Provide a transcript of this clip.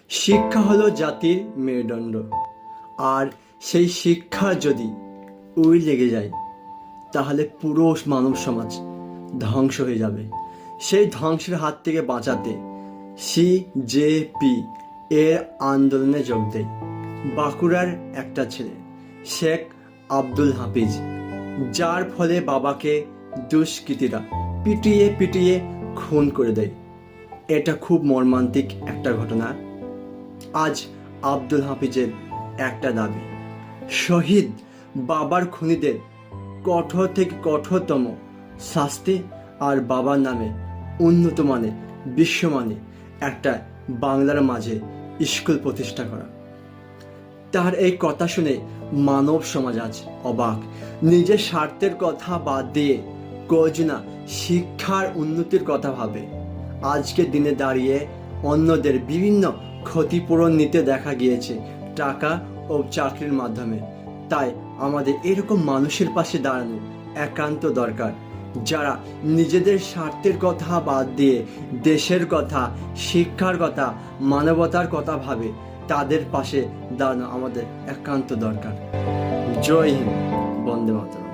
শিক্ষা হলো জাতির মেরুদণ্ড, আর সেই শিক্ষা যদি উই লেগে যায় তাহলে পুরো মানব সমাজ ধ্বংস হয়ে যাবে। সেই ধ্বংসের হাত থেকে বাঁচাতে সিজেপি এর আন্দোলনে যোগ দেয় বাঁকুড়ার একটা ছেলে, শেখ আব্দুল হাফিজ, যার ফলে বাবাকে দুষ্কৃতীরা পিটিয়ে পিটিয়ে খুন করে দেয়। এটা খুব মর্মান্তিক একটা ঘটনা। আজ আব্দুল হাফিজের একটা দাবি, শহীদ বাবার খুনিদের কঠোর থেকে কঠোরতম শাস্তি, আর বাবার নামে উন্নত মানের বিশ্বমানে একটা বাংলার মাঝে স্কুল প্রতিষ্ঠা করা। তার এই কথা শুনে মানব সমাজ আজ অবাক। নিজের স্বার্থের কথা বাদ দিয়ে কয়জনা শিক্ষার উন্নতির কথা ভাবে। আজকের দিনে দাঁড়িয়ে অন্যদের বিভিন্ন ক্ষতিপূরণ নিতে দেখা গিয়েছে টাকা ও চাকরির মাধ্যমে। তাই আমাদের এরকম মানুষের পাশে দাঁড়ানো একান্ত দরকার, যারা নিজেদের স্বার্থের কথা বাদ দিয়ে দেশের কথা, শিক্ষার কথা, মানবতার কথা ভাবে। তাদের পাশে দাঁড়ানো আমাদের একান্ত দরকার। জয় হিন্দ, বন্দে মাতরম।